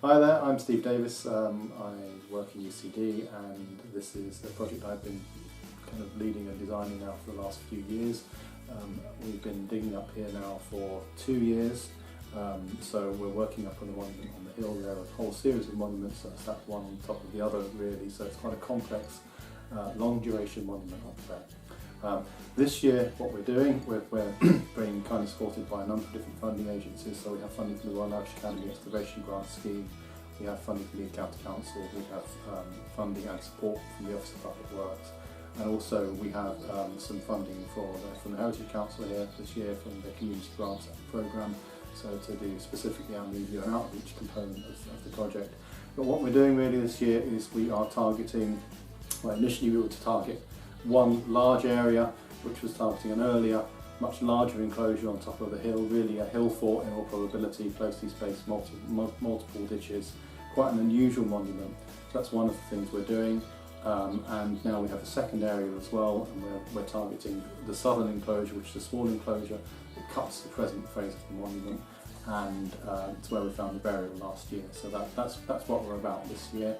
Hi there, I'm Steve Davis. I work in UCD, and this is a project I've been kind of leading and designing now for the last few years. We've been digging up here now for 2 years, so we're working up on the monument on the hill. There are a whole series of monuments, so it's that one on top of the other really, so it's quite a complex, long duration monument up there. This year what we're doing, we're being kind of supported by a number of different funding agencies. So we have funding from the Ward Excavations grant scheme, we have funding from the County Council, we have funding and support from the Office of Public Works, and also we have some funding from the Heritage Council here this year from the Community Grants Programme, so to do specifically our media and outreach component of the project. But what we're doing really this year is we are targeting, well, initially we were to target one large area, which was targeting an earlier, much larger enclosure on top of the hill, really a hill fort in all probability, closely spaced, multiple ditches, quite an unusual monument. So that's one of the things we're doing. And now we have a second area as well, and we're targeting the southern enclosure, which is a small enclosure that cuts the present phase of the monument, and it's where we found the burial last year. So that's what we're about this year.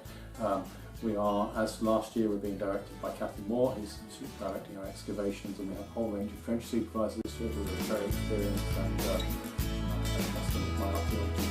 We are, as last year, we're being directed by Cathy Moore, who's directing our excavations, and we have a whole range of French supervisors this year who are very experienced, and that's my opportunity.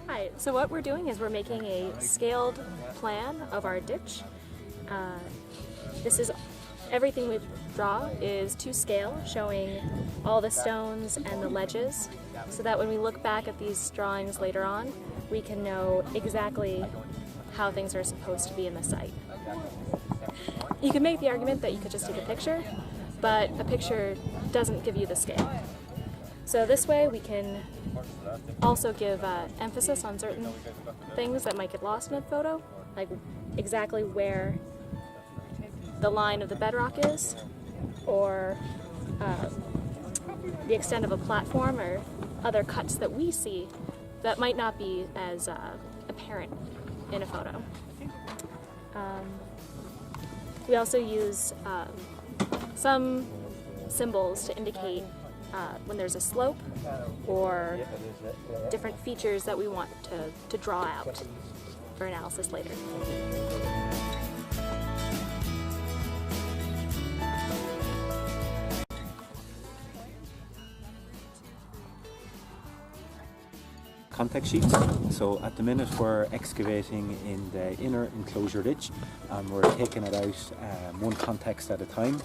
Hi, so what we're doing is we're making a scaled plan of our ditch. Everything we draw is to scale, showing all the stones and the ledges, so that when we look back at these drawings later on, we can know exactly how things are supposed to be in the site. You can make the argument that you could just take a picture, but a picture doesn't give you the scale. So this way we can also give emphasis on certain things that might get lost in a photo, like exactly where the line of the bedrock is, or the extent of a platform, or other cuts that we see that might not be as apparent in a photo. We also use some symbols to indicate when there's a slope or different features that we want to draw out for analysis later. Context sheets. So at the minute we're excavating in the inner enclosure ditch, and we're taking it out one context at a time.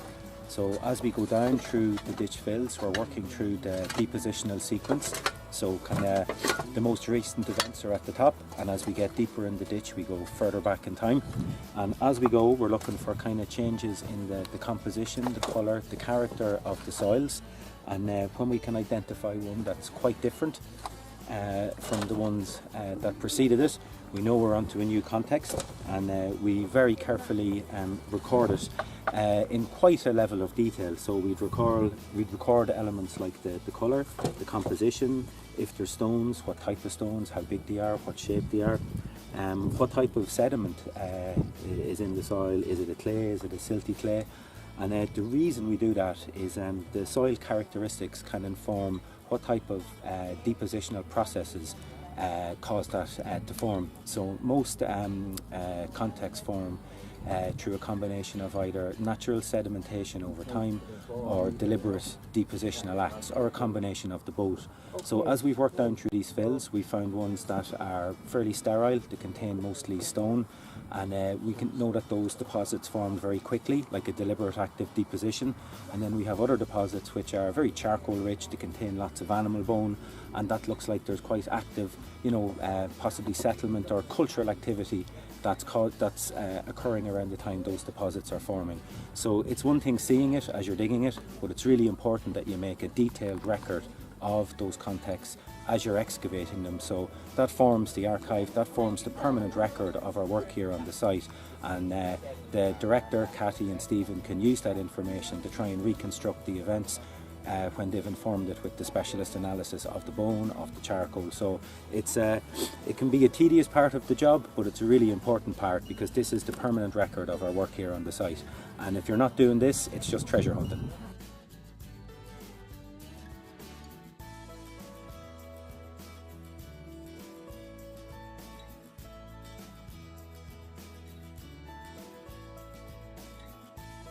So as we go down through the ditch fills, we're working through the depositional sequence. So kind of the most recent events are at the top, and as we get deeper in the ditch, we go further back in time. And as we go, we're looking for kind of changes in the composition, the colour, the character of the soils. And when we can identify one that's quite different from the ones that preceded it, we know we're onto a new context, and we very carefully record it in quite a level of detail. So we'd record elements like the colour, the composition, if there's stones, what type of stones, how big they are, what shape they are, what type of sediment is in the soil, is it a clay, is it a silty clay. And the reason we do that is the soil characteristics can inform what type of depositional processes cause that to form. So most contexts form through a combination of either natural sedimentation over time or deliberate depositional acts, or a combination of the both. So as we've worked down through these fills, we found ones that are fairly sterile, they contain mostly stone, and we can know that those deposits formed very quickly, like a deliberate active deposition. And then we have other deposits which are very charcoal rich, they contain lots of animal bone, and that looks like there's quite active, possibly settlement or cultural activity that's occurring around the time those deposits are forming. So it's one thing seeing it as you're digging it, but it's really important that you make a detailed record of those contexts as you're excavating them. So that forms the archive, that forms the permanent record of our work here on the site, and the director, Cathy and Stephen, can use that information to try and reconstruct the events when they've informed it with the specialist analysis of the bone, of the charcoal. So it's it can be a tedious part of the job, but it's a really important part, because this is the permanent record of our work here on the site. And if you're not doing this, it's just treasure hunting.